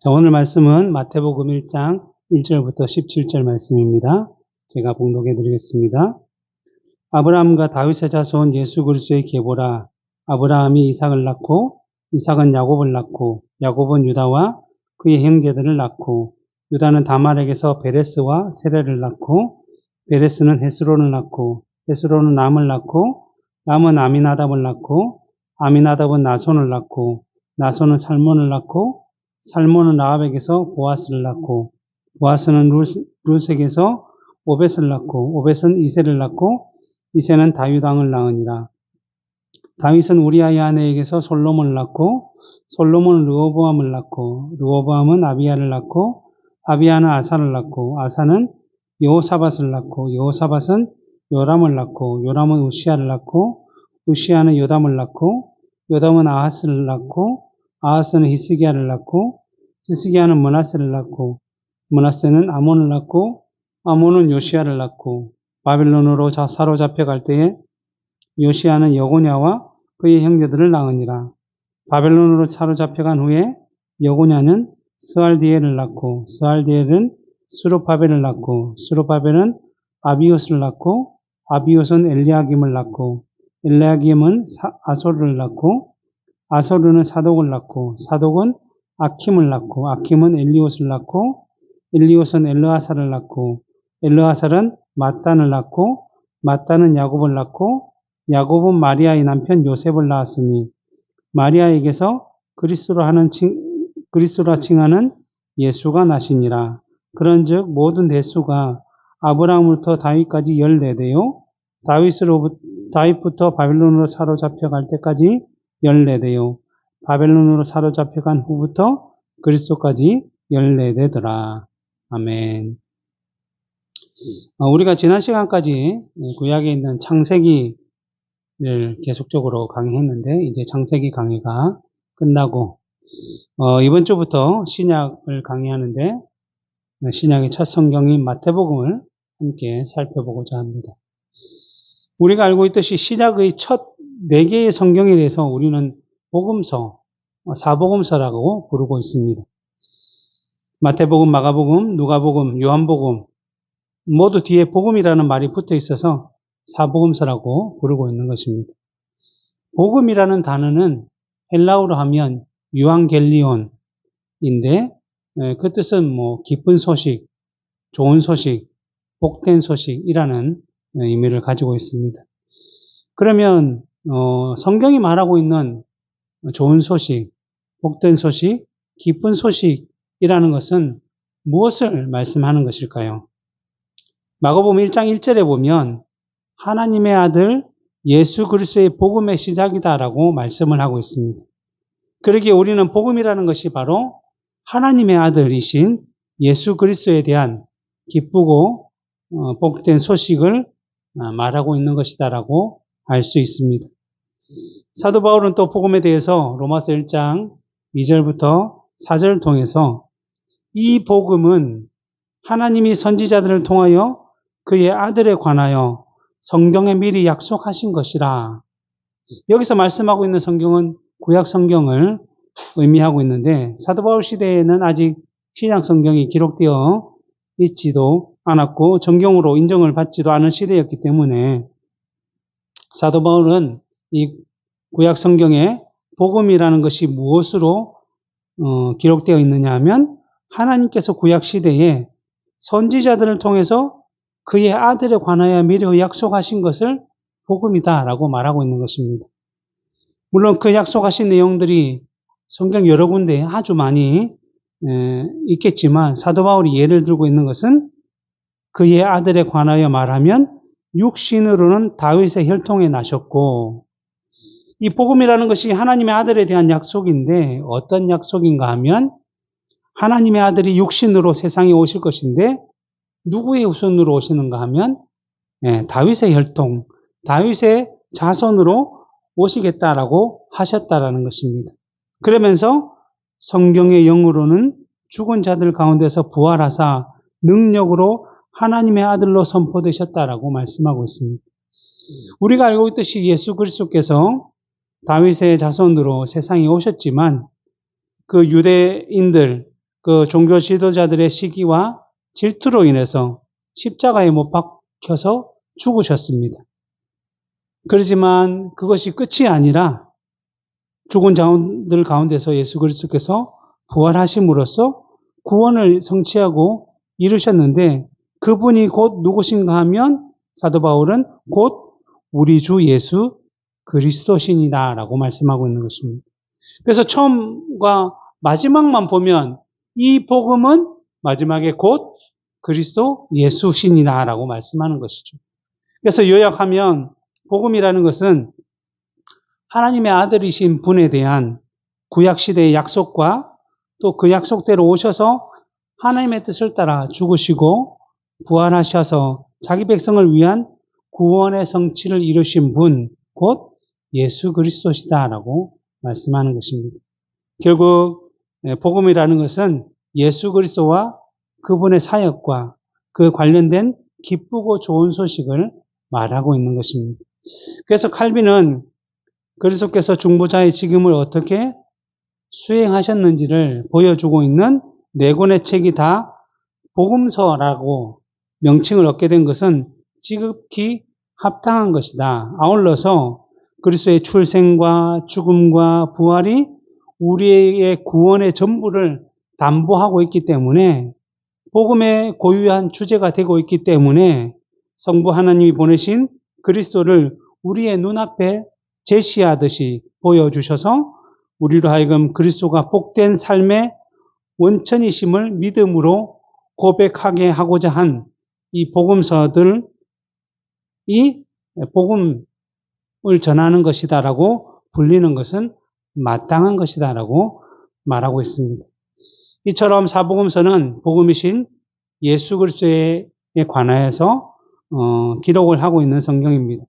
자, 오늘 말씀은 마태복음 1장 1절부터 17절 말씀입니다. 제가 봉독해 드리겠습니다. 아브라함과 다윗의 자손 예수 그리스도의 계보라. 아브라함이 이삭을 낳고 이삭은 야곱을 낳고 야곱은 유다와 그의 형제들을 낳고 유다는 다말에게서 베레스와 세레를 낳고 베레스는 헤스론을 낳고 헤스론은 람을 낳고 람은 아미나답을 낳고 아미나답은 나손을 낳고 나손은 살몬을 낳고 살몬은 라합에게서 보아스를 낳고 보아스는 룻에게서 오벳을 낳고 오벳은 이새를 낳고 이새는 다윗 왕을 낳으니라. 다윗은 우리아의 아내에게서 솔로몬을 낳고 솔로몬은 르호보암을 낳고 르호보암은 아비야를 낳고 아비야는 아사를 낳고 아사는 여호사밧을 낳고 여호사밧은 요람을 낳고 요람은 우시야를 낳고 우시야는 요담을 낳고 요담은 아하스를 낳고 아하스는 히스기야를 낳고 히스기야는 므낫세를 낳고 므낫세는 아몬을 낳고 아몬은 요시야를 낳고 바벨론으로 사로잡혀갈 때에 요시야는 여고냐와 그의 형제들을 낳으니라. 바벨론으로 사로잡혀간 후에 여고냐는 스알디엘을 낳고 스알디엘은 스룹바벨을 낳고 스룹바벨은 아비옷을 낳고 아비옷은 엘리야김을 낳고 엘리야김은 아소르를 낳고 아소르는 사독을 낳고 사독은 아킴을 낳고 아킴은 엘리옷을 낳고 엘리옷은 엘르아살을 낳고 엘르아살은 mat단을 낳고 mat단은 야곱을 낳고 야곱은 마리아의 남편 요셉을 낳았으니 마리아에게서 그리스도라 칭하는 예수가 나시니라. 그런즉 모든 대수가 아브라함부터 다윗까지 14대요 다윗부터 바벨론으로 사로잡혀갈 때까지 14대요 바벨론으로 사로잡혀간 후부터 그리스도까지 14대더라. 아멘. 우리가 지난 시간까지 구약에 있는 창세기를 계속적으로 강의했는데 이제 창세기 강의가 끝나고 이번 주부터 신약을 강의하는데 신약의 첫 성경인 마태복음을 함께 살펴보고자 합니다. 우리가 알고 있듯이 신약의 첫 4개의 성경에 대해서 우리는 복음서, 사복음서라고 부르고 있습니다. 마태복음, 마가복음, 누가복음, 요한복음 모두 뒤에 복음이라는 말이 붙어 있어서 사복음서라고 부르고 있는 것입니다. 복음이라는 단어는 헬라어로 하면 유앙겔리온인데 그 뜻은 기쁜 소식, 좋은 소식, 복된 소식이라는 의미를 가지고 있습니다. 그러면 성경이 말하고 있는 좋은 소식, 복된 소식, 기쁜 소식이라는 것은 무엇을 말씀하는 것일까요? 마가복음 1장 1절에 보면 하나님의 아들 예수 그리스도의 복음의 시작이다라고 말씀을 하고 있습니다. 그러기에 우리는 복음이라는 것이 바로 하나님의 아들이신 예수 그리스도에 대한 기쁘고 복된 소식을 말하고 있는 것이다라고 알 수 있습니다. 사도 바울은 또 복음에 대해서 로마서 1장 2절부터 4절을 통해서 이 복음은 하나님이 선지자들을 통하여 그의 아들에 관하여 성경에 미리 약속하신 것이라. 여기서 말씀하고 있는 성경은 구약 성경을 의미하고 있는데 사도 바울 시대에는 아직 신약 성경이 기록되어 있지도 않았고 정경으로 인정을 받지도 않은 시대였기 때문에 사도 바울은 이 구약 성경에 복음이라는 것이 무엇으로 기록되어 있느냐 하면 하나님께서 구약 시대에 선지자들을 통해서 그의 아들에 관하여 미리 약속하신 것을 복음이다라고 말하고 있는 것입니다. 물론 그 약속하신 내용들이 성경 여러 군데에 아주 많이 있겠지만 사도 바울이 예를 들고 있는 것은 그의 아들에 관하여 말하면 육신으로는 다윗의 혈통에 나셨고 이 복음이라는 것이 하나님의 아들에 대한 약속인데 어떤 약속인가 하면 하나님의 아들이 육신으로 세상에 오실 것인데 누구의 후손으로 오시는가 하면 다윗의 혈통, 다윗의 자손으로 오시겠다라고 하셨다라는 것입니다. 그러면서 성경의 영으로는 죽은 자들 가운데서 부활하사 능력으로 하나님의 아들로 선포되셨다라고 말씀하고 있습니다. 우리가 알고 있듯이 예수 그리스도께서 다윗의 자손으로 세상에 오셨지만 그 유대인들, 그 종교 지도자들의 시기와 질투로 인해서 십자가에 못 박혀서 죽으셨습니다. 그렇지만 그것이 끝이 아니라 죽은 자들 가운데서 예수 그리스도께서 부활하심으로써 구원을 성취하고 이루셨는데 그분이 곧 누구신가 하면 사도 바울은 곧 우리 주 예수 그리스도신이다 라고 말씀하고 있는 것입니다. 그래서 처음과 마지막만 보면 이 복음은 마지막에 곧 그리스도 예수신이다 라고 말씀하는 것이죠. 그래서 요약하면 복음이라는 것은 하나님의 아들이신 분에 대한 구약시대의 약속과 또 그 약속대로 오셔서 하나님의 뜻을 따라 죽으시고 부활하셔서 자기 백성을 위한 구원의 성취를 이루신 분, 곧 예수 그리스도시다라고 말씀하는 것입니다. 결국 복음이라는 것은 예수 그리스도와 그분의 사역과 그 관련된 기쁘고 좋은 소식을 말하고 있는 것입니다. 그래서 칼빈은 그리스도께서 중보자의 직임을 어떻게 수행하셨는지를 보여주고 있는 네 권의 책이 다 복음서라고 명칭을 얻게 된 것은 지극히 합당한 것이다. 아울러서 그리스도의 출생과 죽음과 부활이 우리의 구원의 전부를 담보하고 있기 때문에 복음의 고유한 주제가 되고 있기 때문에 성부 하나님이 보내신 그리스도를 우리의 눈앞에 제시하듯이 보여주셔서 우리로 하여금 그리스도가 복된 삶의 원천이심을 믿음으로 고백하게 하고자 한 이 복음서들이 복음을 전하는 것이다라고 불리는 것은 마땅한 것이다라고 말하고 있습니다. 이처럼 사복음서는 복음이신 예수 그리스도에 관하여서 기록을 하고 있는 성경입니다.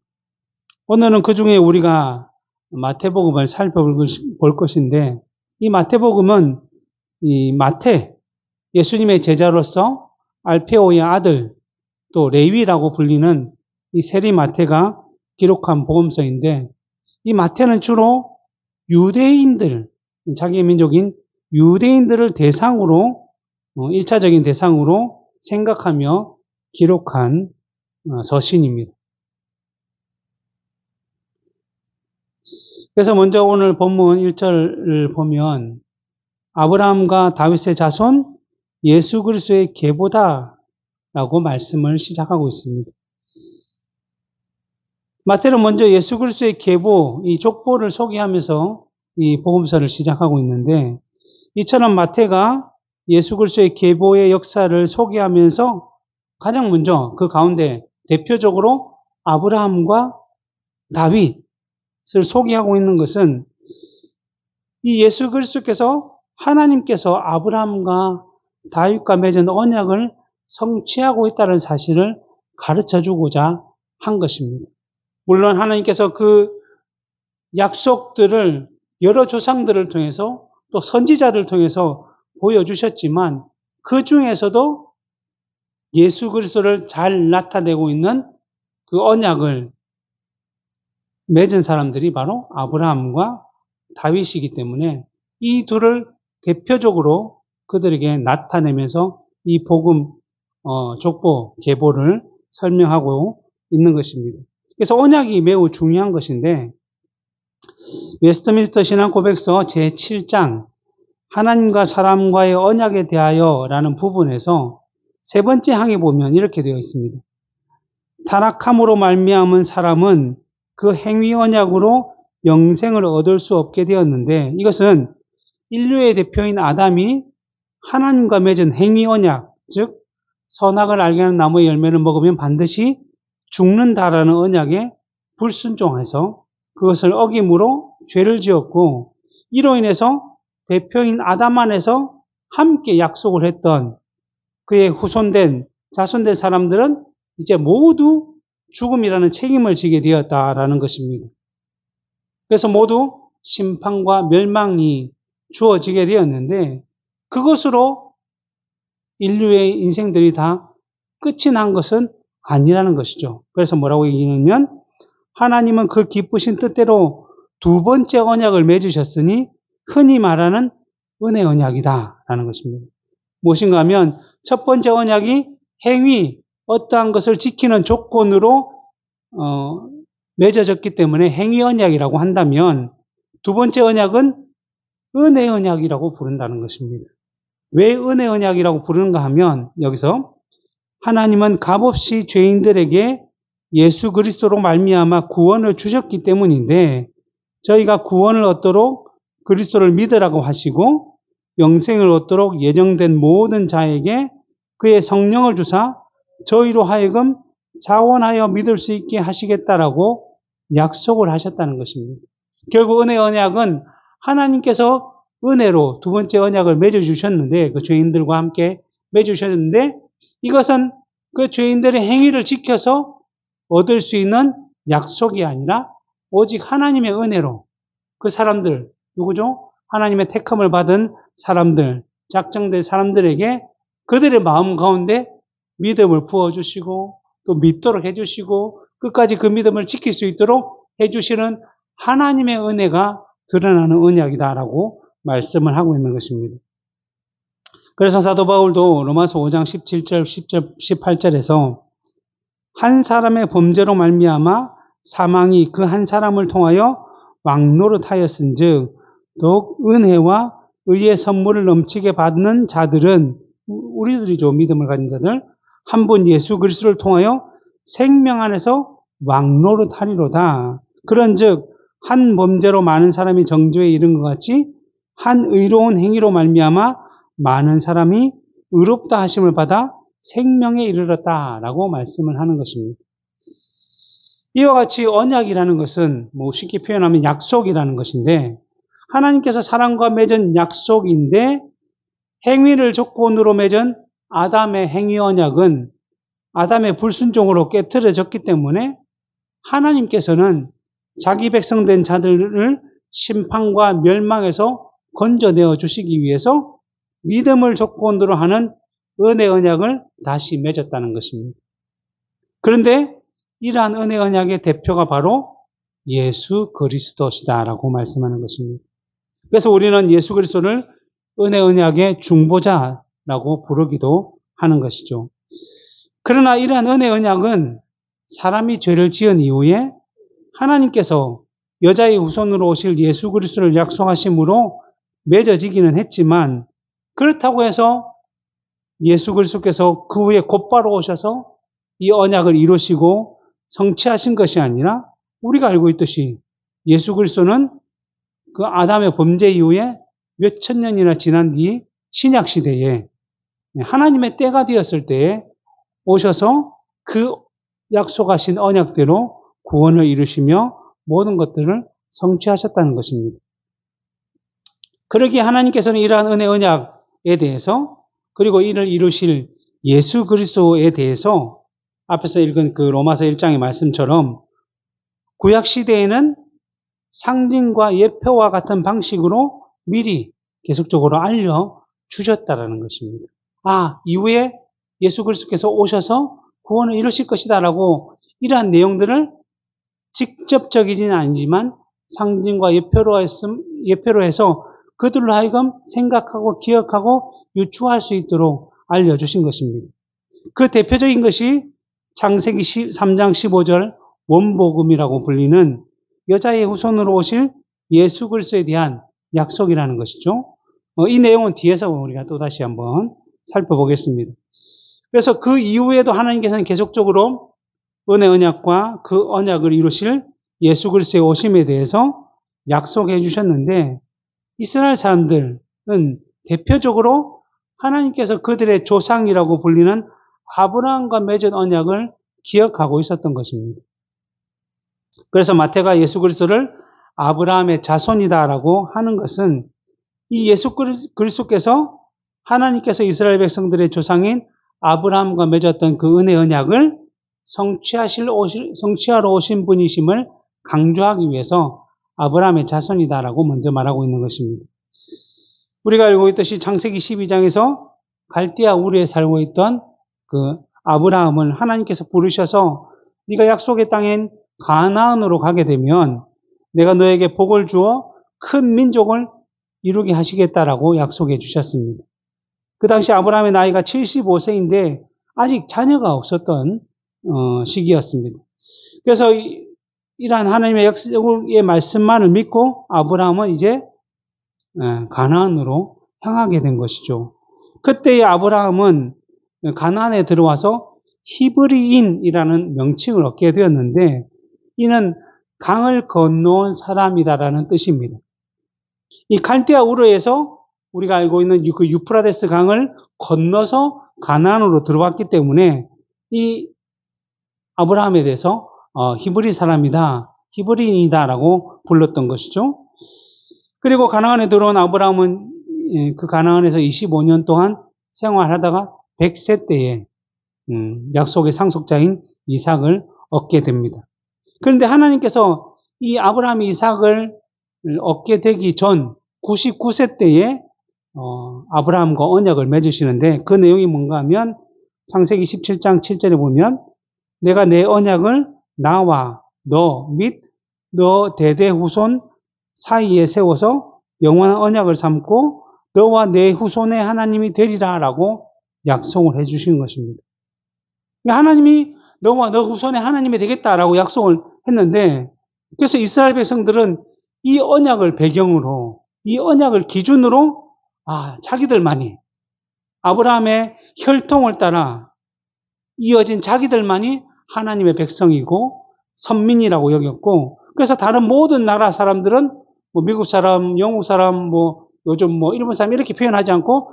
오늘은 그 중에 우리가 마태복음을 살펴볼 것인데 이 마태복음은 이 마태, 예수님의 제자로서 알페오의 아들, 또 레위라고 불리는 이 세리 마태가 기록한 복음서인데 이 마태는 주로 유대인들, 자기의 민족인 유대인들을 대상으로 1차적인 대상으로 생각하며 기록한 서신입니다. 그래서 먼저 오늘 본문 1절을 보면 아브라함과 다윗의 자손 예수 그리스도의 계보다 라고 말씀을 시작하고 있습니다. 마태는 먼저 예수 그리스도의 계보, 이 족보를 소개하면서 이 복음서를 시작하고 있는데 이처럼 마태가 예수 그리스도의 계보의 역사를 소개하면서 가장 먼저 그 가운데 대표적으로 아브라함과 다윗을 소개하고 있는 것은 이 예수 그리스도께서 하나님께서 아브라함과 다윗과 맺은 언약을 성취하고 있다는 사실을 가르쳐 주고자 한 것입니다. 물론 하나님께서 그 약속들을 여러 조상들을 통해서 또 선지자를 통해서 보여주셨지만 그 중에서도 예수 그리스도를 잘 나타내고 있는 그 언약을 맺은 사람들이 바로 아브라함과 다윗이기 때문에 이 둘을 대표적으로 그들에게 나타내면서 이 복음 족보 계보를 설명하고 있는 것입니다. 그래서 언약이 매우 중요한 것인데 웨스트민스터 신앙고백서 제7장 하나님과 사람과의 언약에 대하여라는 부분에서 세 번째 항에 보면 이렇게 되어 있습니다. 타락함으로 말미암은 사람은 그 행위 언약으로 영생을 얻을 수 없게 되었는데 이것은 인류의 대표인 아담이 하나님과 맺은 행위 언약, 즉 선악을 알게 하는 나무의 열매를 먹으면 반드시 죽는다라는 언약에 불순종해서 그것을 어김으로 죄를 지었고 이로 인해서 대표인 아담 안에서 함께 약속을 했던 그의 후손된 자손된 사람들은 이제 모두 죽음이라는 책임을 지게 되었다라는 것입니다. 그래서 모두 심판과 멸망이 주어지게 되었는데 그것으로 인류의 인생들이 다 끝이 난 것은 아니라는 것이죠. 그래서 뭐라고 얘기하냐면 하나님은 그 기쁘신 뜻대로 두 번째 언약을 맺으셨으니 흔히 말하는 은혜 언약이다 라는 것입니다. 무엇인가 하면 첫 번째 언약이 행위, 어떠한 것을 지키는 조건으로 맺어졌기 때문에 행위 언약이라고 한다면 두 번째 언약은 은혜 언약이라고 부른다는 것입니다. 왜 은혜 언약이라고 부르는가 하면 여기서 하나님은 값없이 죄인들에게 예수 그리스도로 말미암아 구원을 주셨기 때문인데 저희가 구원을 얻도록 그리스도를 믿으라고 하시고 영생을 얻도록 예정된 모든 자에게 그의 성령을 주사 저희로 하여금 자원하여 믿을 수 있게 하시겠다라고 약속을 하셨다는 것입니다. 결국 은혜 언약은 하나님께서 은혜로 두 번째 언약을 맺어주셨는데 그 죄인들과 함께 맺어주셨는데 이것은 그 죄인들의 행위를 지켜서 얻을 수 있는 약속이 아니라 오직 하나님의 은혜로 그 사람들, 누구죠? 하나님의 택함을 받은 사람들, 작정된 사람들에게 그들의 마음 가운데 믿음을 부어주시고 또 믿도록 해주시고 끝까지 그 믿음을 지킬 수 있도록 해주시는 하나님의 은혜가 드러나는 언약이다라고 말씀을 하고 있는 것입니다. 그래서 사도 바울도 로마서 5장 17절, 10절, 18절에서 한 사람의 범죄로 말미암아 사망이 그 한 사람을 통하여 왕노릇하였은즉 더욱 은혜와 의의 선물을 넘치게 받는 자들은 우리들이죠. 믿음을 가진 자들 한 분 예수 그리스도를 통하여 생명 안에서 왕노릇하리로다. 그런즉 한 범죄로 많은 사람이 정죄에 이른 것 같이 한 의로운 행위로 말미암아 많은 사람이 의롭다 하심을 받아 생명에 이르렀다라고 말씀을 하는 것입니다. 이와 같이 언약이라는 것은 쉽게 표현하면 약속이라는 것인데 하나님께서 사람과 맺은 약속인데 행위를 조건으로 맺은 아담의 행위 언약은 아담의 불순종으로 깨트려졌기 때문에 하나님께서는 자기 백성된 자들을 심판과 멸망에서 건져내어 주시기 위해서 믿음을 조건으로 하는 은혜 언약을 다시 맺었다는 것입니다. 그런데 이러한 은혜 언약의 대표가 바로 예수 그리스도시다라고 말씀하는 것입니다. 그래서 우리는 예수 그리스도를 은혜 언약의 중보자라고 부르기도 하는 것이죠. 그러나 이러한 은혜 언약은 사람이 죄를 지은 이후에 하나님께서 여자의 후손으로 오실 예수 그리스도를 약속하심으로 맺어지기는 했지만 그렇다고 해서 예수 그리스도께서 그 후에 곧바로 오셔서 이 언약을 이루시고 성취하신 것이 아니라 우리가 알고 있듯이 예수 그리스도는 그 아담의 범죄 이후에 몇천 년이나 지난 뒤 신약 시대에 하나님의 때가 되었을 때에 오셔서 그 약속하신 언약대로 구원을 이루시며 모든 것들을 성취하셨다는 것입니다. 그러기에 하나님께서는 이러한 은혜 언약에 대해서 그리고 이를 이루실 예수 그리스도에 대해서 앞에서 읽은 그 로마서 1장의 말씀처럼 구약 시대에는 상징과 예표와 같은 방식으로 미리 계속적으로 알려주셨다라는 것입니다. 이후에 예수 그리스도께서 오셔서 구원을 이루실 것이다라고 이러한 내용들을 직접적이지는 아니지만 상징과 예표로 해서 그들로 하여금 생각하고 기억하고 유추할 수 있도록 알려주신 것입니다. 그 대표적인 것이 창세기 3장 15절 원복음이라고 불리는 여자의 후손으로 오실 예수 그리스도에 대한 약속이라는 것이죠. 이 내용은 뒤에서 우리가 또다시 한번 살펴보겠습니다. 그래서 그 이후에도 하나님께서는 계속적으로 은혜 언약과 그 언약을 이루실 예수 그리스도의 오심에 대해서 약속해 주셨는데 이스라엘 사람들은 대표적으로 하나님께서 그들의 조상이라고 불리는 아브라함과 맺은 언약을 기억하고 있었던 것입니다. 그래서 마태가 예수 그리스도를 아브라함의 자손이다라고 하는 것은 이 예수 그리스도께서 하나님께서 이스라엘 백성들의 조상인 아브라함과 맺었던 그 은혜 언약을 성취하러 오신 분이심을 강조하기 위해서 아브라함의 자손이다라고 먼저 말하고 있는 것입니다. 우리가 알고 있듯이 창세기 12장에서 갈대아 우르에 살고 있던 그 아브라함을 하나님께서 부르셔서 네가 약속의 땅인 가나안으로 가게 되면 내가 너에게 복을 주어 큰 민족을 이루게 하시겠다라고 약속해 주셨습니다. 그 당시 아브라함의 나이가 75세인데 아직 자녀가 없었던 시기였습니다. 그래서 이러한 하나님의 약속의 말씀만을 믿고 아브라함은 이제 가나안으로 향하게 된 것이죠. 그때의 아브라함은 가나안에 들어와서 히브리인이라는 명칭을 얻게 되었는데 이는 강을 건너온 사람이다라는 뜻입니다. 이 갈대아 우르에서 우리가 알고 있는 그 유프라데스 강을 건너서 가나안으로 들어왔기 때문에 이 아브라함에 대해서 히브리 사람이다, 히브리인이다라고 불렀던 것이죠. 그리고 가나안에 들어온 아브라함은 그 가나안에서 25년 동안 생활하다가 100세 때에 약속의 상속자인 이삭을 얻게 됩니다. 그런데 하나님께서 이 아브라함이 이삭을 얻게 되기 전 99세 때에 아브라함과 언약을 맺으시는데 그 내용이 뭔가 하면 창세기 17장 7절에 보면 내가 내 언약을 나와 너 및 너 대대 후손 사이에 세워서 영원한 언약을 삼고 너와 내 후손의 하나님이 되리라 라고 약속을 해주신 것입니다. 하나님이 너와 너 후손의 하나님이 되겠다라고 약속을 했는데 그래서 이스라엘 백성들은 이 언약을 배경으로 이 언약을 기준으로 자기들만이 아브라함의 혈통을 따라 이어진 자기들만이 하나님의 백성이고 선민이라고 여겼고 그래서 다른 모든 나라 사람들은 미국 사람, 영국 사람, 요즘 일본 사람 이렇게 표현하지 않고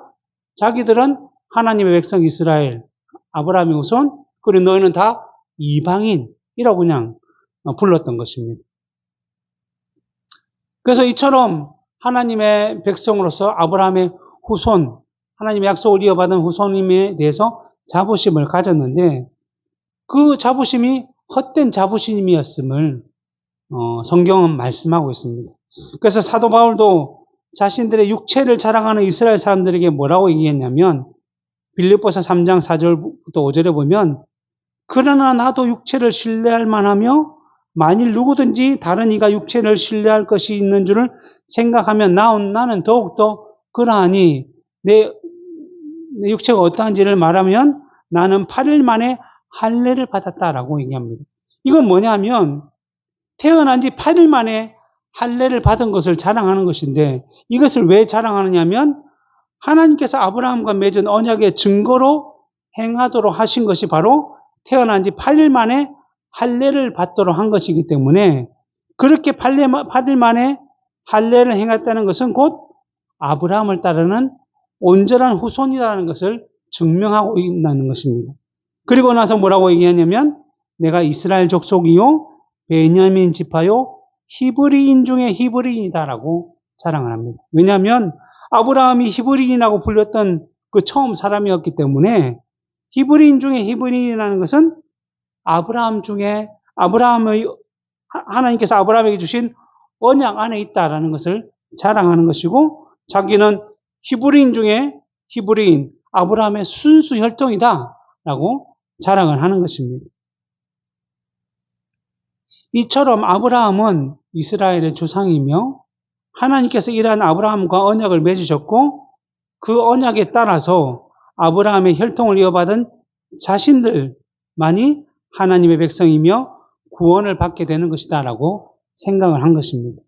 자기들은 하나님의 백성 이스라엘, 아브라함의 후손, 그리고 너희는 다 이방인이라고 그냥 불렀던 것입니다. 그래서 이처럼 하나님의 백성으로서 아브라함의 후손, 하나님의 약속을 이어받은 후손임에 대해서 자부심을 가졌는데 그 자부심이 헛된 자부심이었음을 성경은 말씀하고 있습니다. 그래서 사도 바울도 자신들의 육체를 자랑하는 이스라엘 사람들에게 뭐라고 얘기했냐면 빌립보서 3장 4절부터 5절에 보면 그러나 나도 육체를 신뢰할 만하며 만일 누구든지 다른 이가 육체를 신뢰할 것이 있는 줄을 생각하면 나는 더욱더 그러하니 내 육체가 어떠한지를 말하면 나는 8일 만에 할례를 받았다라고 얘기합니다. 이건 뭐냐면 태어난 지 8일 만에 할례를 받은 것을 자랑하는 것인데 이것을 왜 자랑하느냐면 하나님께서 아브라함과 맺은 언약의 증거로 행하도록 하신 것이 바로 태어난 지 8일 만에 할례를 받도록 한 것이기 때문에 그렇게 8일 만에 할례를 행했다는 것은 곧 아브라함을 따르는 온전한 후손이라는 것을 증명하고 있다는 것입니다. 그리고 나서 뭐라고 얘기하냐면 내가 이스라엘 족속이요 베냐민 지파요 히브리인 중에 히브리인이다라고 자랑을 합니다. 왜냐하면 아브라함이 히브리인이라고 불렸던 그 처음 사람이었기 때문에 히브리인 중에 히브리인이라는 것은 아브라함 중에 하나님께서 아브라함에게 주신 언약 안에 있다라는 것을 자랑하는 것이고 자기는 히브리인 중에 히브리인 아브라함의 순수 혈통이다라고 자랑을 하는 것입니다. 이처럼 아브라함은 이스라엘의 조상이며 하나님께서 이러한 아브라함과 언약을 맺으셨고 그 언약에 따라서 아브라함의 혈통을 이어받은 자신들만이 하나님의 백성이며 구원을 받게 되는 것이다라고 생각을 한 것입니다.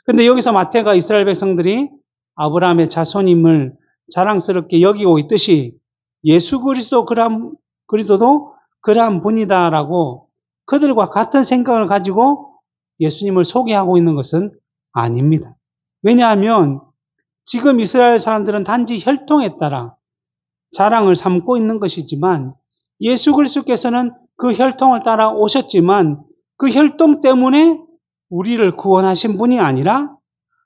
그런데 여기서 마태가 이스라엘 백성들이 아브라함의 자손임을 자랑스럽게 여기고 있듯이 예수 그리스도도 그러한 분이다라고 그들과 같은 생각을 가지고 예수님을 소개하고 있는 것은 아닙니다. 왜냐하면 지금 이스라엘 사람들은 단지 혈통에 따라 자랑을 삼고 있는 것이지만 예수 그리스도께서는 그 혈통을 따라 오셨지만 그 혈통 때문에 우리를 구원하신 분이 아니라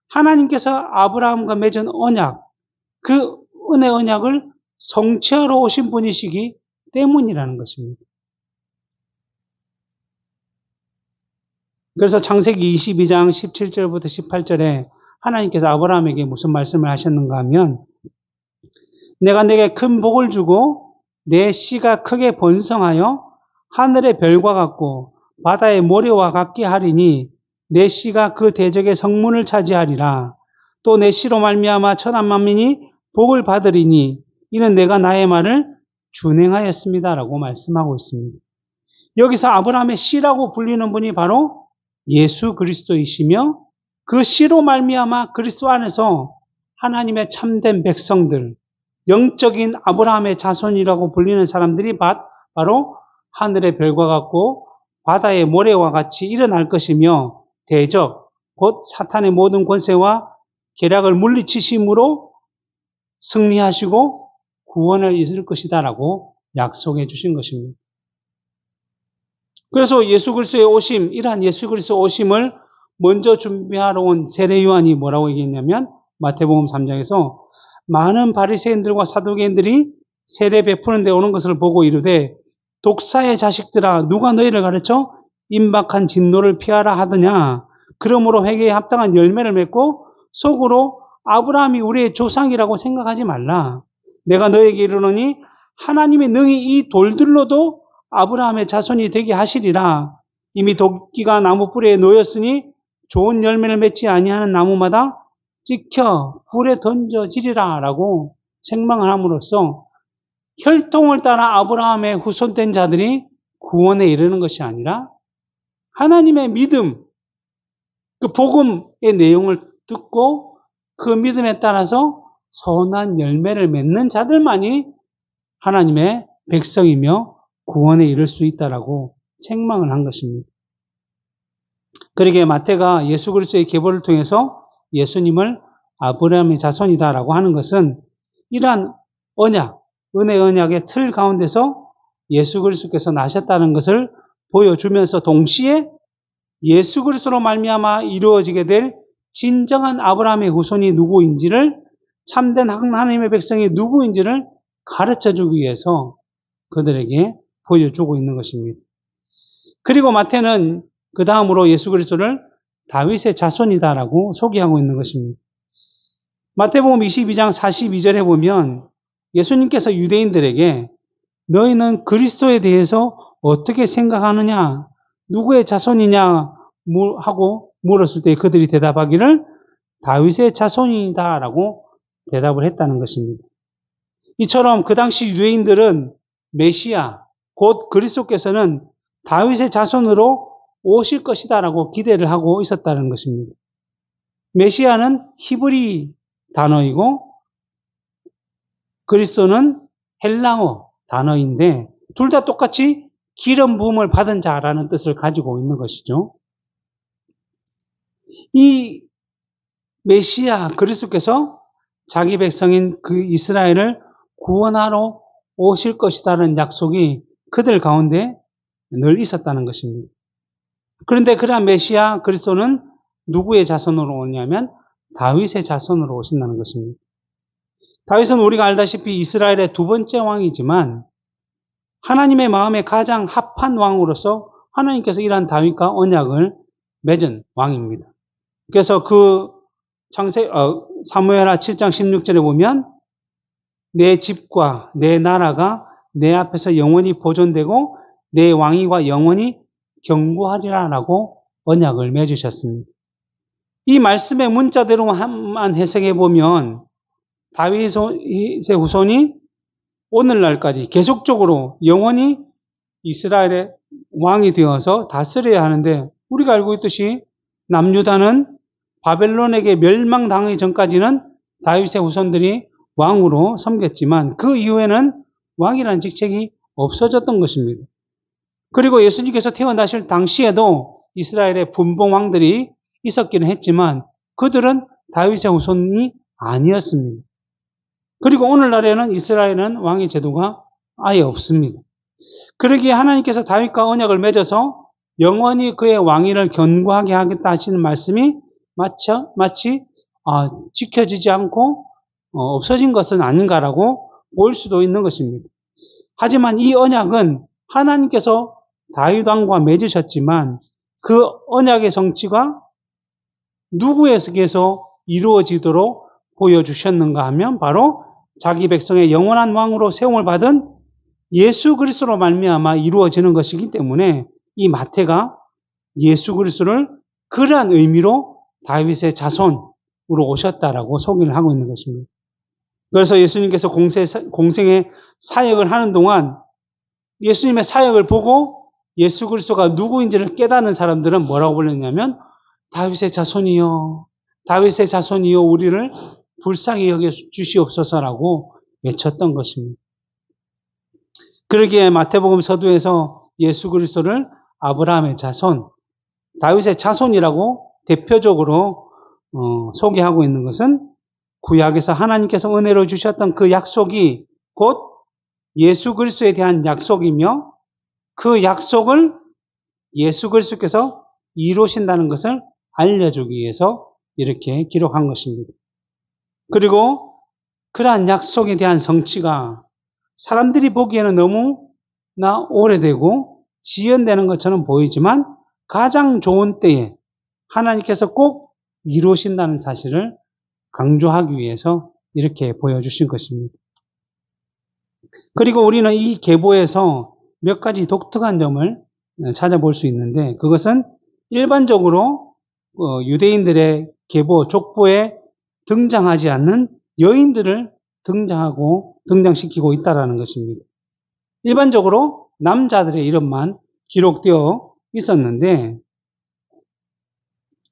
하나님께서 아브라함과 맺은 언약, 그 은혜 언약을 성취하러 오신 분이시기 때문이라는 것입니다. 그래서 창세기 22장 17절부터 18절에 하나님께서 아브라함에게 무슨 말씀을 하셨는가 하면 내가 내게 큰 복을 주고 내 씨가 크게 번성하여 하늘의 별과 같고 바다의 모래와 같게 하리니 내 씨가 그 대적의 성문을 차지하리라. 또 내 씨로 말미암아 천한 만민이 복을 받으리니 이는 내가 나의 말을 준행하였습니다라고 말씀하고 있습니다. 여기서 아브라함의 씨라고 불리는 분이 바로 예수 그리스도이시며 그 씨로 말미암아 그리스도 안에서 하나님의 참된 백성들, 영적인 아브라함의 자손이라고 불리는 사람들이 바로 하늘의 별과 같고 바다의 모래와 같이 일어날 것이며 대적, 곧 사탄의 모든 권세와 계략을 물리치심으로 승리하시고 구원을 이룰 것이다라고 약속해 주신 것입니다. 그래서 예수 그리스도의 오심, 이러한 예수 그리스도 오심을 먼저 준비하러 온 세례 요한이 뭐라고 얘기했냐면 마태복음 3장에서 많은 바리새인들과 사두개인들이 세례 베푸는 데 오는 것을 보고 이르되 독사의 자식들아 누가 너희를 가르쳐 임박한 진노를 피하라 하더냐. 그러므로 회개에 합당한 열매를 맺고 속으로 아브라함이 우리의 조상이라고 생각하지 말라. 내가 너에게 이르노니 하나님의 능히 이 돌들로도 아브라함의 자손이 되게 하시리라. 이미 도끼가 나무 뿌리에 놓였으니 좋은 열매를 맺지 아니하는 나무마다 찍혀 불에 던져지리라 라고 책망을 함으로써 혈통을 따라 아브라함의 후손된 자들이 구원에 이르는 것이 아니라 하나님의 믿음, 그 복음의 내용을 듣고 그 믿음에 따라서 선한 열매를 맺는 자들만이 하나님의 백성이며 구원에 이를 수 있다라고 책망을 한 것입니다. 그러기에 마태가 예수 그리스도의 계보를 통해서 예수님을 아브라함의 자손이다라고 하는 것은 이러한 언약, 은혜 언약의 틀 가운데서 예수 그리스도께서 나셨다는 것을 보여주면서 동시에 예수 그리스도로 말미암아 이루어지게 될 진정한 아브라함의 후손이 누구인지를, 참된 하나님의 백성이 누구인지를 가르쳐주기 위해서 그들에게 보여주고 있는 것입니다. 그리고 마태는 그 다음으로 예수 그리스도를 다윗의 자손이다라고 소개하고 있는 것입니다. 마태복음 22장 42절에 보면 예수님께서 유대인들에게 너희는 그리스도에 대해서 어떻게 생각하느냐, 누구의 자손이냐 하고 물었을 때 그들이 대답하기를 다윗의 자손이다라고 대답을 했다는 것입니다. 이처럼 그 당시 유대인들은 메시아, 곧 그리스도께서는 다윗의 자손으로 오실 것이다라고 기대를 하고 있었다는 것입니다. 메시아는 히브리 단어이고 그리스도는 헬라어 단어인데 둘 다 똑같이 기름 부음을 받은 자라는 뜻을 가지고 있는 것이죠. 이 메시아 그리스도께서 자기 백성인 그 이스라엘을 구원하러 오실 것이다라는 약속이 그들 가운데 늘 있었다는 것입니다. 그런데 그러한 메시아 그리스도는 누구의 자손으로 오냐면 다윗의 자손으로 오신다는 것입니다. 다윗은 우리가 알다시피 이스라엘의 두 번째 왕이지만 하나님의 마음에 가장 합한 왕으로서 하나님께서 이러한 다윗과 언약을 맺은 왕입니다. 그래서 그 사무엘하 7장 16절에 보면 내 집과 내 나라가 내 앞에서 영원히 보존되고 내 왕위가 영원히 경고하리라라고 언약을 맺으셨습니다. 이 말씀의 문자대로만 해석해 보면 다윗의 후손이 오늘날까지 계속적으로 영원히 이스라엘의 왕이 되어서 다스려야 하는데 우리가 알고 있듯이 남유다는 바벨론에게 멸망당하기 전까지는 다윗의 후손들이 왕으로 섬겼지만 그 이후에는 왕이라는 직책이 없어졌던 것입니다. 그리고 예수님께서 태어나실 당시에도 이스라엘의 분봉왕들이 있었기는 했지만 그들은 다윗의 후손이 아니었습니다. 그리고 오늘날에는 이스라엘은 왕의 제도가 아예 없습니다. 그러기에 하나님께서 다윗과 언약을 맺어서 영원히 그의 왕위를 견고하게 하겠다 하시는 말씀이 마치 지켜지지 않고 없어진 것은 아닌가라고 보일 수도 있는 것입니다. 하지만 이 언약은 하나님께서 다윗 왕과 맺으셨지만 그 언약의 성취가 누구에게서 이루어지도록 보여주셨는가 하면 바로 자기 백성의 영원한 왕으로 세움을 받은 예수 그리스도로 말미암아 이루어지는 것이기 때문에 이 마태가 예수 그리스도를 그러한 의미로 다윗의 자손으로 오셨다라고 소개를 하고 있는 것입니다. 그래서 예수님께서 공생의 사역을 하는 동안 예수님의 사역을 보고 예수 그리스도가 누구인지를 깨닫는 사람들은 뭐라고 불렀냐면 다윗의 자손이여, 다윗의 자손이여 우리를 불쌍히 여겨 주시옵소서라고 외쳤던 것입니다. 그러기에 마태복음 서두에서 예수 그리스도를 아브라함의 자손, 다윗의 자손이라고 대표적으로 소개하고 있는 것은 구약에서 하나님께서 은혜로 주셨던 그 약속이 곧 예수 그리스도에 대한 약속이며 그 약속을 예수 그리스도께서 이루신다는 것을 알려주기 위해서 이렇게 기록한 것입니다. 그리고 그러한 약속에 대한 성취가 사람들이 보기에는 너무나 오래되고 지연되는 것처럼 보이지만 가장 좋은 때에 하나님께서 꼭 이루신다는 사실을 강조하기 위해서 이렇게 보여주신 것입니다. 그리고 우리는 이 계보에서 몇 가지 독특한 점을 찾아볼 수 있는데 그것은 일반적으로 유대인들의 계보, 족보에 등장하지 않는 여인들을 등장시키고 있다는 것입니다. 일반적으로 남자들의 이름만 기록되어 있었는데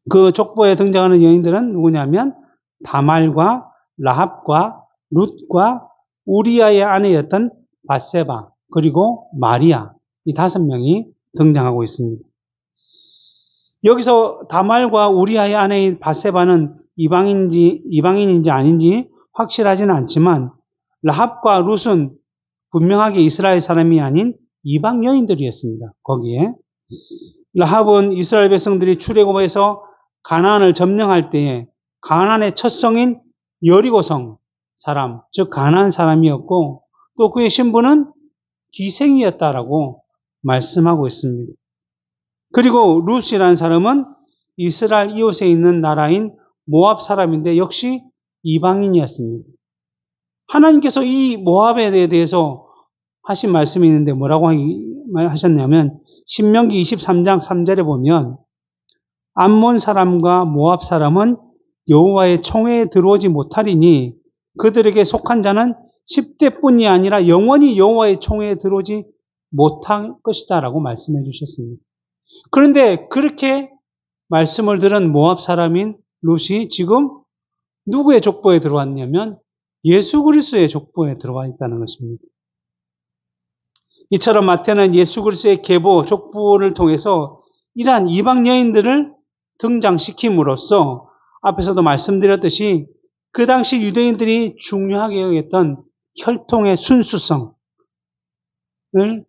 그 족보에 등장하는 여인들은 누구냐면 다말과 라합과 룻과 우리아의 아내였던 밧세바 그리고 마리아 이 5명이 등장하고 있습니다. 여기서 다말과 우리아의 아내인 밧세바는 이방인인지 아닌지 확실하지는 않지만 라합과 룻은 분명하게 이스라엘 사람이 아닌 이방 여인들이었습니다. 거기에 라합은 이스라엘 백성들이 출애굽해서 가나안을 점령할 때에 가나안의 첫 성인 여리고성 사람, 즉 가나안 사람이었고 또 그의 신분은 기생이었다라고 말씀하고 있습니다. 그리고 룻이라는 사람은 이스라엘 이웃에 있는 나라인 모압 사람인데 역시 이방인이었습니다. 하나님께서 이 모압에 대해서 하신 말씀이 있는데 뭐라고 하셨냐면 신명기 23장 3절에 보면 암몬 사람과 모압 사람은 여호와의 총회에 들어오지 못하리니 그들에게 속한 자는 10대뿐이 아니라 영원히 여호와의 총회에 들어오지 못할 것이다 라고 말씀해 주셨습니다. 그런데 그렇게 말씀을 들은 모압 사람인 룻이 지금 누구의 족보에 들어왔냐면 예수 그리스도의 족보에 들어와 있다는 것입니다. 이처럼 마태는 예수 그리스도의 계보, 족보를 통해서 이러한 이방 여인들을 등장시킴으로써 앞에서도 말씀드렸듯이 그 당시 유대인들이 중요하게 여겼던 혈통의 순수성을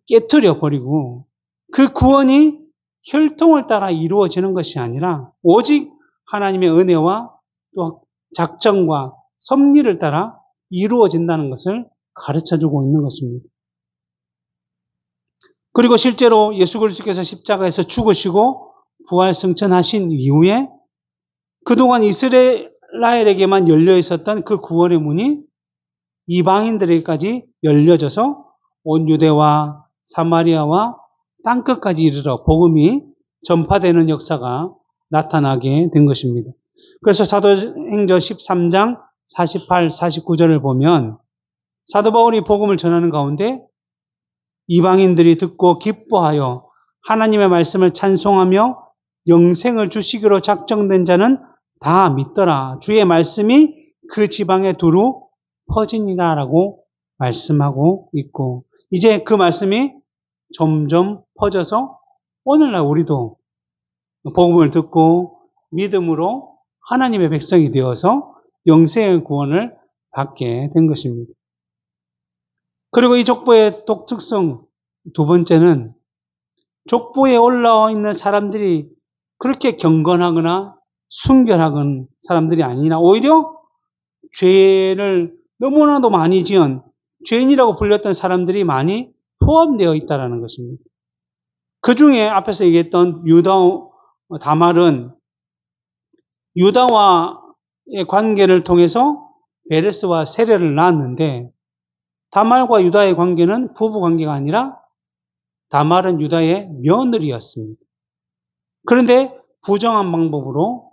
깨트려 버리고 그 구원이 혈통을 따라 이루어지는 것이 아니라 오직 하나님의 은혜와 또 작정과 섭리를 따라 이루어진다는 것을 가르쳐주고 있는 것입니다. 그리고 실제로 예수 그리스도께서 십자가에서 죽으시고 부활 승천하신 이후에 그동안 이스라엘에게만 열려 있었던 그 구원의 문이 이방인들에게까지 열려져서 온 유대와 사마리아와 땅끝까지 이르러 복음이 전파되는 역사가 나타나게 된 것입니다. 그래서 사도행전 13장 48, 49절을 보면 사도 바울이 복음을 전하는 가운데 이방인들이 듣고 기뻐하여 하나님의 말씀을 찬송하며 영생을 주시기로 작정된 자는 다 믿더라. 주의 말씀이 그 지방에 두루 퍼지니라 라고 말씀하고 있고 이제 그 말씀이 점점 퍼져서 오늘날 우리도 복음을 듣고 믿음으로 하나님의 백성이 되어서 영생의 구원을 받게 된 것입니다. 그리고 이 족보의 독특성 두 번째는 족보에 올라와 있는 사람들이 그렇게 경건하거나 순결하건 사람들이 아니라 오히려 죄를 너무나도 많이 지은 죄인이라고 불렸던 사람들이 많이 포함되어 있다는 것입니다. 그 중에 앞에서 얘기했던 다말은 유다와의 관계를 통해서 베레스와 세례를 낳았는데 다말과 유다의 관계는 부부 관계가 아니라 다말은 유다의 며느리였습니다. 그런데 부정한 방법으로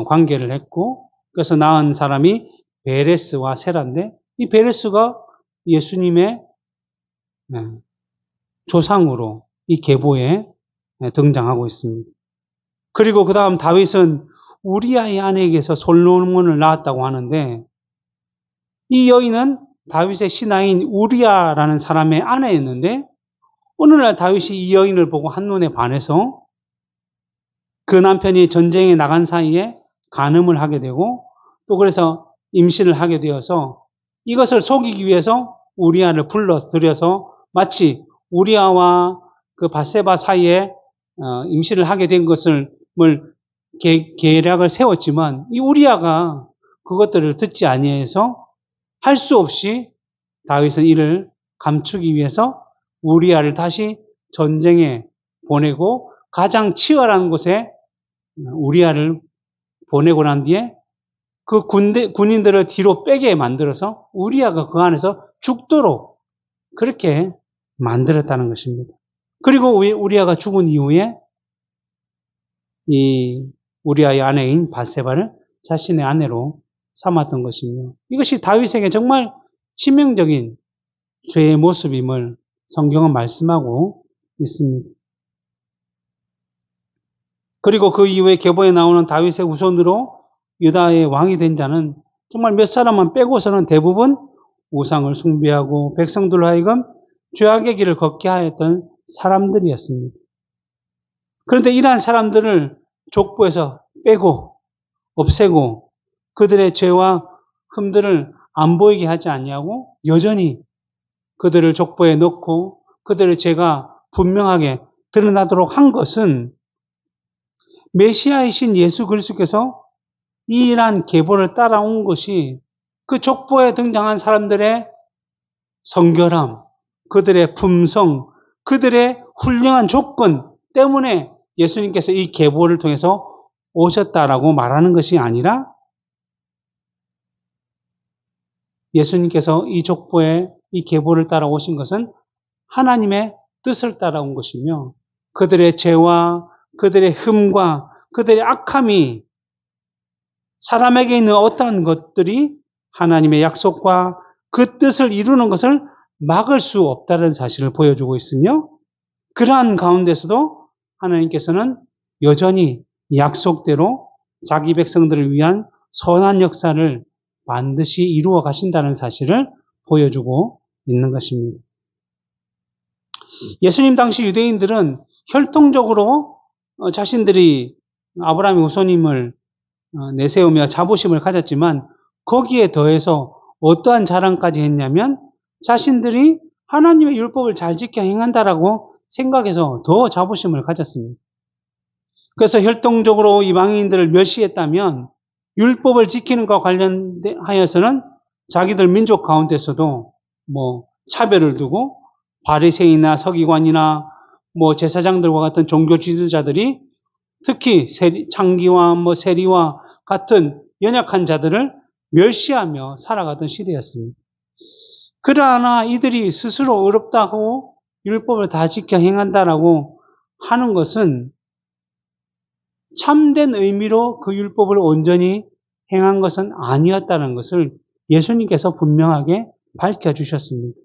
관계를 했고 그래서 낳은 사람이 베레스와 세라인데 이 베레스가 예수님의 조상으로 이 계보에 등장하고 있습니다. 그리고 그 다음 다윗은 우리아의 아내에게서 솔로몬을 낳았다고 하는데 이 여인은 다윗의 신하인 우리아라는 사람의 아내였는데 오늘날 다윗이 이 여인을 보고 한눈에 반해서 그 남편이 전쟁에 나간 사이에 간음을 하게 되고 또 그래서 임신을 하게 되어서 이것을 속이기 위해서 우리아를 불러들여서 마치 우리아와 그 밧세바 사이에 임신을 하게 된 것을 계략을 세웠지만 이 우리아가 그것들을 듣지 아니해서 할 수 없이 다윗은 이를 감추기 위해서 우리아를 다시 전쟁에 보내고 가장 치열한 곳에 우리아를 보내고 난 뒤에 그 군인들을 뒤로 빼게 만들어서 우리아가 그 안에서 죽도록 그렇게 만들었다는 것입니다. 그리고 우리아가 죽은 이후에 이 우리아의 아내인 밧세바를 자신의 아내로 삼았던 것이며 이것이 다윗에게 정말 치명적인 죄의 모습임을 성경은 말씀하고 있습니다. 그리고 그 이후에 계보에 나오는 다윗의 후손으로 유다의 왕이 된 자는 정말 몇 사람만 빼고서는 대부분 우상을 숭배하고 백성들로 하여금 죄악의 길을 걷게 하였던 사람들이었습니다. 그런데 이러한 사람들을 족보에서 빼고 없애고 그들의 죄와 흠들을 안 보이게 하지 않냐고 여전히 그들을 족보에 넣고 그들의 죄가 분명하게 드러나도록 한 것은 메시아이신 예수 그리스도께서 이 일한 계보를 따라온 것이 그 족보에 등장한 사람들의 성결함, 그들의 품성, 그들의 훌륭한 조건 때문에 예수님께서 이 계보를 통해서 오셨다라고 말하는 것이 아니라 예수님께서 이 족보에 이 계보를 따라오신 것은 하나님의 뜻을 따라온 것이며 그들의 죄와 그들의 흠과 그들의 악함이 사람에게 있는 어떠한 것들이 하나님의 약속과 그 뜻을 이루는 것을 막을 수 없다는 사실을 보여주고 있으며 그러한 가운데서도 하나님께서는 여전히 약속대로 자기 백성들을 위한 선한 역사를 반드시 이루어 가신다는 사실을 보여주고 있는 것입니다. 예수님 당시 유대인들은 혈통적으로 자신들이 아브라함의 후손임을 내세우며 자부심을 가졌지만 거기에 더해서 어떠한 자랑까지 했냐면 자신들이 하나님의 율법을 잘 지켜 행한다라고 생각해서 더 자부심을 가졌습니다. 그래서 혈통적으로 이방인들을 멸시했다면 율법을 지키는 것과 관련하여서는 자기들 민족 가운데서도 차별을 두고 바리새인이나 서기관이나 제사장들과 같은 종교 지도자들이 특히 창기와 세리와 같은 연약한 자들을 멸시하며 살아가던 시대였습니다. 그러나 이들이 스스로 어렵다고 율법을 다 지켜 행한다라고 하는 것은 참된 의미로 그 율법을 온전히 행한 것은 아니었다는 것을 예수님께서 분명하게 밝혀주셨습니다.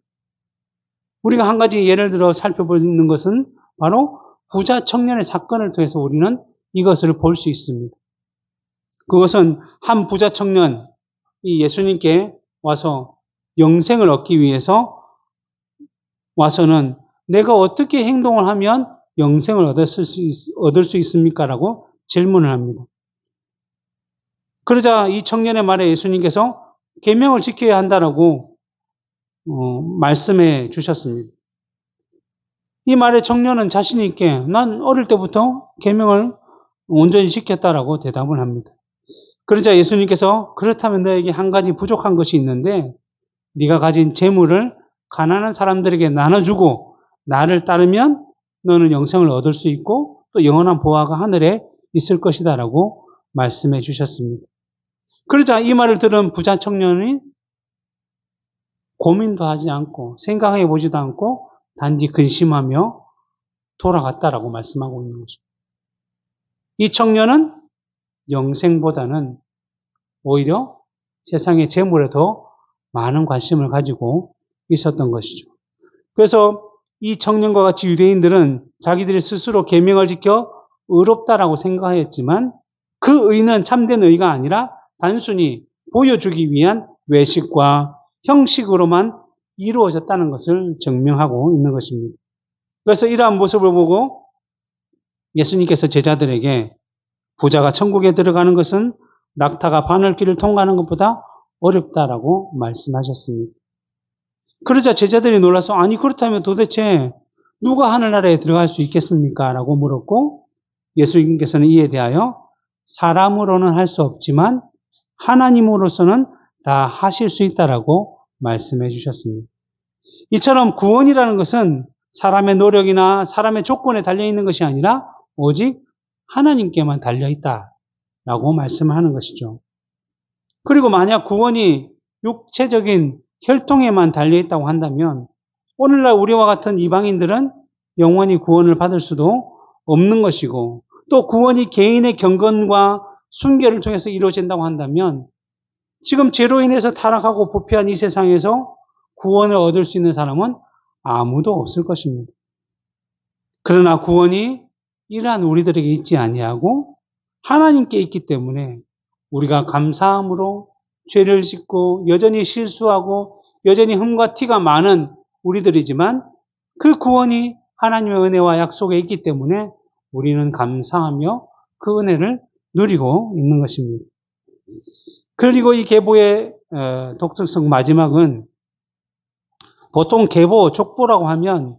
우리가 한 가지 예를 들어 살펴보는 것은 바로 부자 청년의 사건을 통해서 우리는 이것을 볼 수 있습니다. 그것은 한 부자 청년이 예수님께 와서 영생을 얻기 위해서 와서는 내가 어떻게 행동을 하면 영생을 얻을 수 있습니까? 라고 질문을 합니다. 그러자 이 청년의 말에 예수님께서 계명을 지켜야 한다라고 말씀해 주셨습니다. 이 말에 청년은 자신 있게 난 어릴 때부터 계명을 온전히 지켰다라고 대답을 합니다. 그러자 예수님께서 그렇다면 너에게 한 가지 부족한 것이 있는데 네가 가진 재물을 가난한 사람들에게 나눠주고 나를 따르면 너는 영생을 얻을 수 있고 또 영원한 보화가 하늘에 있을 것이다 라고 말씀해 주셨습니다. 그러자 이 말을 들은 부자 청년이 고민도 하지 않고 생각해 보지도 않고 단지 근심하며 돌아갔다라고 말씀하고 있는 거죠. 이 청년은 영생보다는 오히려 세상의 재물에 더 많은 관심을 가지고 있었던 것이죠. 그래서 이 청년과 같이 유대인들은 자기들이 스스로 계명을 지켜 의롭다라고 생각하였지만 그 의는 참된 의가 아니라 단순히 보여주기 위한 외식과 형식으로만 이루어졌다는 것을 증명하고 있는 것입니다. 그래서 이러한 모습을 보고 예수님께서 제자들에게 부자가 천국에 들어가는 것은 낙타가 바늘길을 통과하는 것보다 어렵다라고 말씀하셨습니다. 그러자 제자들이 놀라서 아니 그렇다면 도대체 누가 하늘나라에 들어갈 수 있겠습니까? 라고 물었고 예수님께서는 이에 대하여 사람으로는 할 수 없지만 하나님으로서는 다 하실 수 있다라고 말씀해 주셨습니다. 이처럼 구원이라는 것은 사람의 노력이나 사람의 조건에 달려있는 것이 아니라 오직 하나님께만 달려있다라고 말씀하는 것이죠. 그리고 만약 구원이 육체적인 혈통에만 달려있다고 한다면 오늘날 우리와 같은 이방인들은 영원히 구원을 받을 수도 없는 것이고 또 구원이 개인의 경건과 순결을 통해서 이루어진다고 한다면 지금 죄로 인해서 타락하고 부패한 이 세상에서 구원을 얻을 수 있는 사람은 아무도 없을 것입니다. 그러나 구원이 이러한 우리들에게 있지 아니하고 하나님께 있기 때문에 우리가 감사함으로 죄를 짓고 여전히 실수하고 여전히 흠과 티가 많은 우리들이지만 그 구원이 하나님의 은혜와 약속에 있기 때문에 우리는 감사하며 그 은혜를 누리고 있는 것입니다. 그리고 이 계보의 독특성 마지막은 보통 계보, 족보라고 하면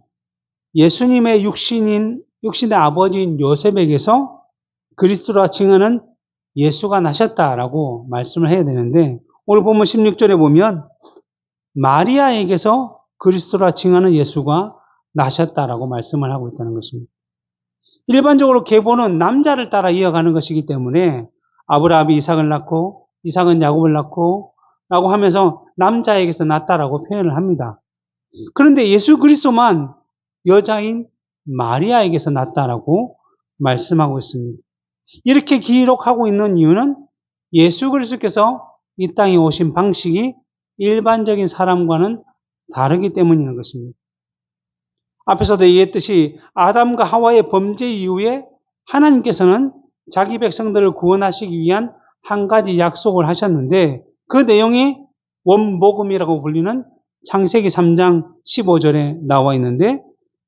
예수님의 육신의 아버지인 요셉에게서 그리스도라 칭하는 예수가 나셨다라고 말씀을 해야 되는데 오늘 보면 16절에 보면 마리아에게서 그리스도라 칭하는 예수가 나셨다라고 말씀을 하고 있다는 것입니다. 일반적으로 계보는 남자를 따라 이어가는 것이기 때문에 아브라함이 이삭을 낳고 이삭은 야곱을 낳고 라고 하면서 남자에게서 났다라고 표현을 합니다. 그런데 예수 그리스도만 여자인 마리아에게서 났다라고 말씀하고 있습니다. 이렇게 기록하고 있는 이유는 예수 그리스도께서 이 땅에 오신 방식이 일반적인 사람과는 다르기 때문인 것입니다. 앞에서도 얘기했듯이 아담과 하와의 범죄 이후에 하나님께서는 자기 백성들을 구원하시기 위한 한 가지 약속을 하셨는데 그 내용이 원복음이라고 불리는 창세기 3장 15절에 나와 있는데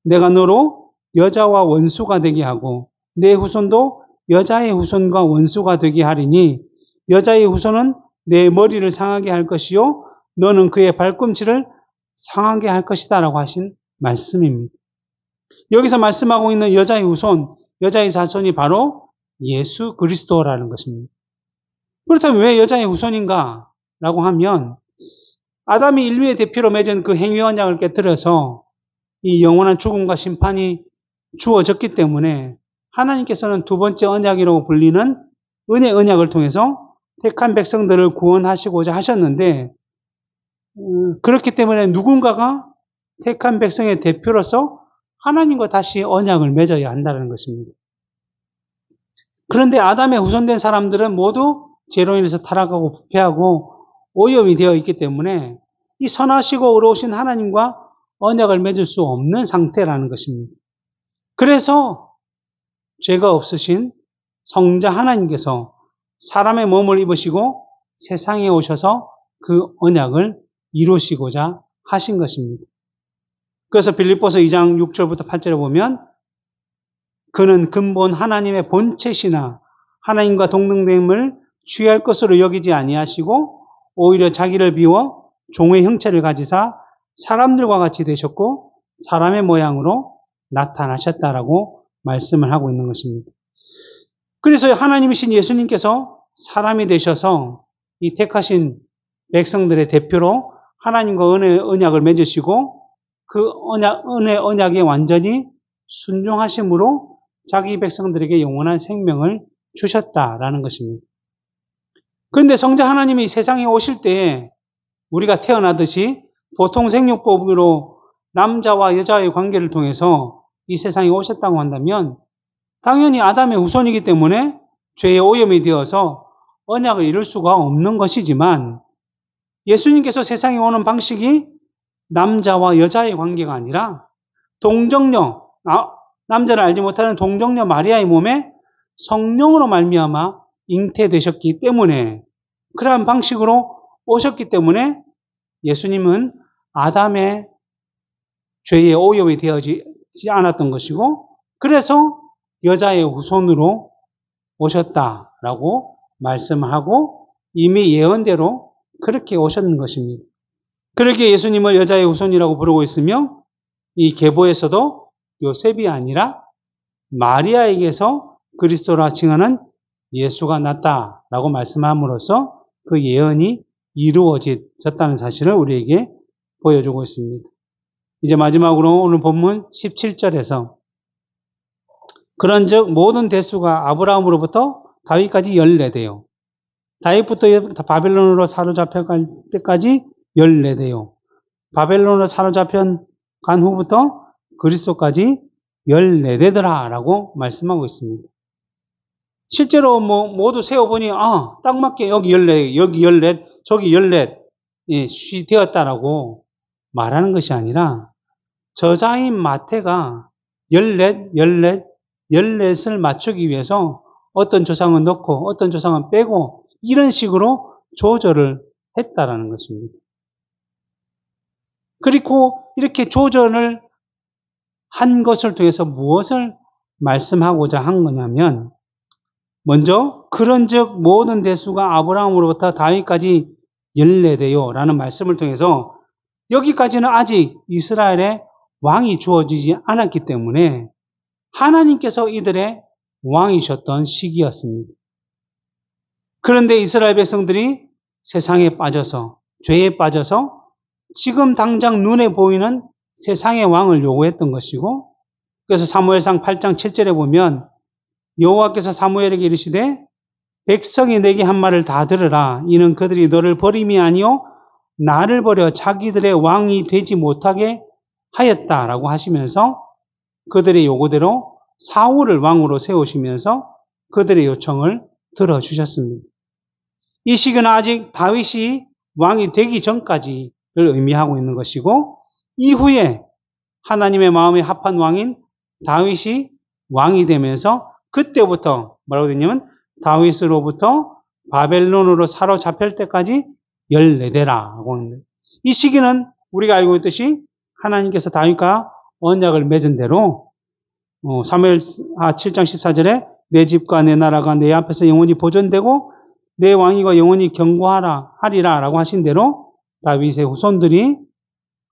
내가 너로 여자와 원수가 되게 하고 내 후손도 여자의 후손과 원수가 되게 하리니 여자의 후손은 내 머리를 상하게 할 것이요 너는 그의 발꿈치를 상하게 할 것이다 라고 하신 말씀입니다. 여기서 말씀하고 있는 여자의 후손, 여자의 자손이 바로 예수 그리스도라는 것입니다. 그렇다면 왜 여자의 후손인가? 라고 하면 아담이 인류의 대표로 맺은 그 행위 언약을 깨뜨려서 이 영원한 죽음과 심판이 주어졌기 때문에 하나님께서는 두 번째 언약이라고 불리는 은혜 언약을 통해서 택한 백성들을 구원하시고자 하셨는데 그렇기 때문에 누군가가 택한 백성의 대표로서 하나님과 다시 언약을 맺어야 한다는 것입니다. 그런데 아담의 후손된 사람들은 모두 죄로 인해서 타락하고 부패하고 오염이 되어 있기 때문에 이 선하시고 의로우신 하나님과 언약을 맺을 수 없는 상태라는 것입니다. 그래서 죄가 없으신 성자 하나님께서 사람의 몸을 입으시고 세상에 오셔서 그 언약을 이루시고자 하신 것입니다. 그래서 빌립보서 2장 6절부터 8절에 보면 그는 근본 하나님의 본체시나 하나님과 동등됨을 취할 것으로 여기지 아니하시고 오히려 자기를 비워 종의 형체를 가지사 사람들과 같이 되셨고 사람의 모양으로 나타나셨다라고 말씀을 하고 있는 것입니다. 그래서 하나님이신 예수님께서 사람이 되셔서 이 택하신 백성들의 대표로 하나님과 언약을 맺으시고 그 은혜 언약에 완전히 순종하심으로 자기 백성들에게 영원한 생명을 주셨다라는 것입니다. 그런데 성자 하나님이 세상에 오실 때에 우리가 태어나듯이 보통 생육법으로 남자와 여자의 관계를 통해서 이 세상에 오셨다고 한다면 당연히 아담의 후손이기 때문에 죄의 오염이 되어서 언약을 이룰 수가 없는 것이지만 예수님께서 세상에 오는 방식이 남자와 여자의 관계가 아니라 동정녀, 남자를 알지 못하는 동정녀 마리아의 몸에 성령으로 말미암아 잉태되셨기 때문에, 그러한 방식으로 오셨기 때문에 예수님은 아담의 죄에 오염이 되어지 않았던 것이고, 그래서 여자의 후손으로 오셨다라고 말씀하고 이미 예언대로 그렇게 오셨는 것입니다. 그렇게 예수님을 여자의 후손이라고 부르고 있으며, 이 계보에서도 요셉이 아니라 마리아에게서 그리스도라 칭하는 예수가 났다라고 말씀함으로써 그 예언이 이루어졌다는 사실을 우리에게 보여주고 있습니다. 이제 마지막으로 오늘 본문 17절에서 그런즉 모든 대수가 아브라함으로부터 다윗까지 14대요. 다윗부터 바벨론으로 사로잡혀갈 때까지 14대요. 바벨론으로 사로잡혀 간 후부터 그리스도까지 14대더라 라고 말씀하고 있습니다. 실제로 모두 세어보니 딱 맞게 여기 14, 여기 14, 저기 14 되었다라고 말하는 것이 아니라 저자인 마태가 14, 14, 14을 맞추기 위해서 어떤 조상은 넣고 어떤 조상은 빼고 이런 식으로 조절을 했다라는 것입니다. 그리고 이렇게 조절을 한 것을 통해서 무엇을 말씀하고자 한 거냐면, 먼저 그런즉 모든 대수가 아브라함으로부터 다윗까지 14대요 라는 말씀을 통해서 여기까지는 아직 이스라엘의 왕이 주어지지 않았기 때문에 하나님께서 이들의 왕이셨던 시기였습니다. 그런데 이스라엘 백성들이 세상에 빠져서, 죄에 빠져서 지금 당장 눈에 보이는 세상의 왕을 요구했던 것이고, 그래서 사무엘상 8장 7절에 보면 여호와께서 사무엘에게 이르시되 백성이 내게 한 말을 다 들으라. 이는 그들이 너를 버림이 아니요 나를 버려 자기들의 왕이 되지 못하게 하였다라고 하시면서 그들의 요구대로 사울을 왕으로 세우시면서 그들의 요청을 들어주셨습니다. 이 시기는 아직 다윗이 왕이 되기 전까지를 의미하고 있는 것이고, 이후에 하나님의 마음에 합한 왕인 다윗이 왕이 되면서 그때부터 뭐라고 되냐면 다윗으로부터 바벨론으로 사로잡힐 때까지 14대라고 하는데, 이 시기는 우리가 알고 있듯이 하나님께서 다윗과 언약을 맺은 대로 사무엘 7장 14절에 내 집과 내 나라가 내 앞에서 영원히 보존되고 내 왕위가 영원히 견고하리라 라고 하신 대로 다윗의 후손들이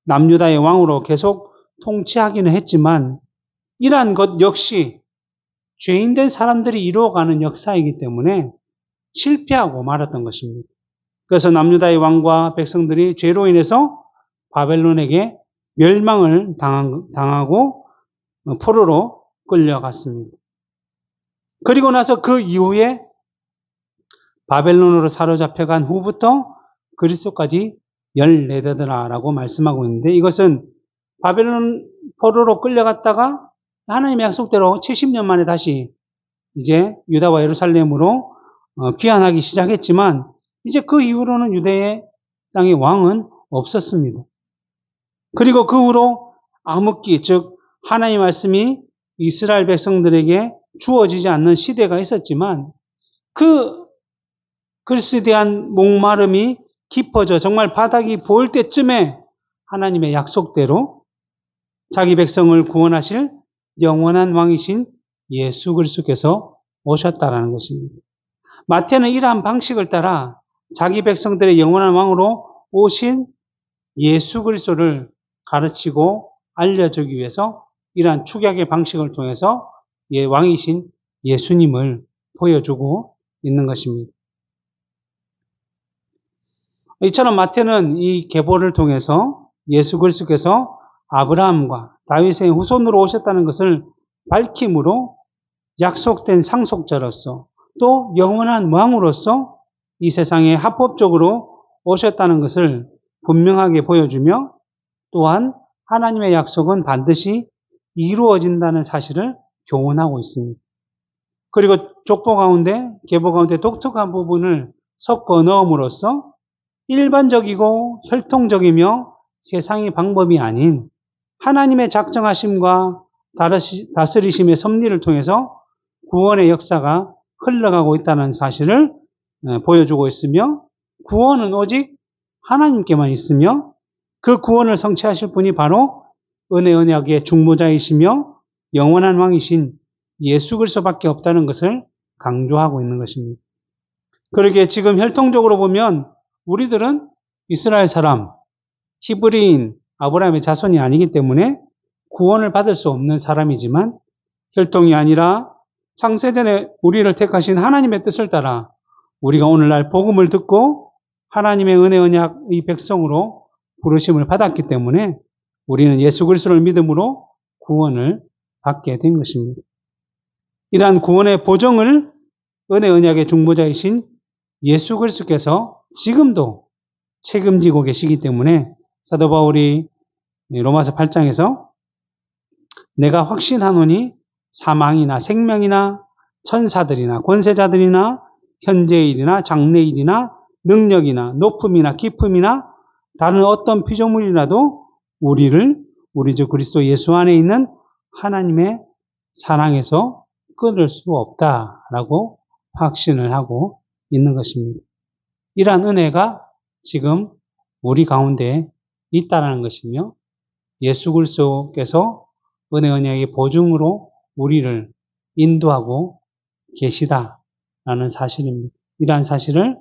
남유다의 왕으로 계속 통치하기는 했지만, 이러한 것 역시 죄인된 사람들이 이루어가는 역사이기 때문에 실패하고 말았던 것입니다. 그래서 남유다의 왕과 백성들이 죄로 인해서 바벨론에게 멸망을 당하고 포로로 끌려갔습니다. 그리고 나서 그 이후에 바벨론으로 사로잡혀간 후부터 그리스도까지 14대더라라고 말씀하고 있는데, 이것은 바벨론 포로로 끌려갔다가 하나님의 약속대로 70년 만에 다시 이제 유다와 예루살렘으로 귀환하기 시작했지만, 이제 그 이후로는 유대의 땅의 왕은 없었습니다. 그리고 그 후로 암흑기, 즉 하나님의 말씀이 이스라엘 백성들에게 주어지지 않는 시대가 있었지만, 그 그리스도에 대한 목마름이 깊어져 정말 바닥이 보일 때쯤에 하나님의 약속대로 자기 백성을 구원하실 영원한 왕이신 예수 그리스도께서 오셨다라는 것입니다. 마태는 이러한 방식을 따라 자기 백성들의 영원한 왕으로 오신 예수 그리스도를 가르치고 알려주기 위해서 이러한 축약의 방식을 통해서 왕이신 예수님을 보여주고 있는 것입니다. 이처럼 마태는 이 계보를 통해서 예수 그리스도께서 아브라함과 다윗의 후손으로 오셨다는 것을 밝힘으로 약속된 상속자로서 또 영원한 왕으로서 이 세상에 합법적으로 오셨다는 것을 분명하게 보여주며, 또한 하나님의 약속은 반드시 이루어진다는 사실을 교훈하고 있습니다. 그리고 족보 가운데, 계보 가운데 독특한 부분을 섞어 넣음으로써 일반적이고 혈통적이며 세상의 방법이 아닌 하나님의 작정하심과 다스리심의 섭리를 통해서 구원의 역사가 흘러가고 있다는 사실을 보여주고 있으며, 구원은 오직 하나님께만 있으며 그 구원을 성취하실 분이 바로 은혜 언약의 중보자이시며 영원한 왕이신 예수 그리스도밖에 없다는 것을 강조하고 있는 것입니다. 그러기에 지금 혈통적으로 보면 우리들은 이스라엘 사람, 히브리인, 아브라함의 자손이 아니기 때문에 구원을 받을 수 없는 사람이지만, 혈통이 아니라 창세전에 우리를 택하신 하나님의 뜻을 따라 우리가 오늘날 복음을 듣고 하나님의 은혜 언약의 백성으로 부르심을 받았기 때문에 우리는 예수 그리스도를 믿음으로 구원을 받게 된 것입니다. 이러한 구원의 보정을 은혜 언약의 중보자이신 예수 그리스도께서 지금도 책임지고 계시기 때문에 사도 바울이 로마서 8장에서 내가 확신하노니 사망이나 생명이나 천사들이나 권세자들이나 현재일이나 장래일이나 능력이나 높음이나 깊음이나 다른 어떤 피조물이라도 우리를 우리 주 그리스도 예수 안에 있는 하나님의 사랑에서 끊을 수 없다라고 확신을 하고 있는 것입니다. 이러한 은혜가 지금 우리 가운데 있다는 것이며, 예수 그리스도께서 은혜 언약의 보증으로 우리를 인도하고 계시다라는 사실입니다. 이러한 사실을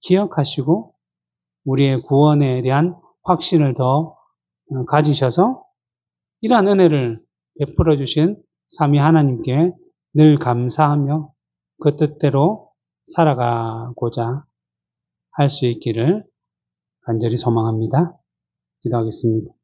기억하시고 우리의 구원에 대한 확신을 더 가지셔서 이러한 은혜를 베풀어 주신 삼위 하나님께 늘 감사하며 그 뜻대로 살아가고자 할 수 있기를 간절히 소망합니다. 기도하겠습니다.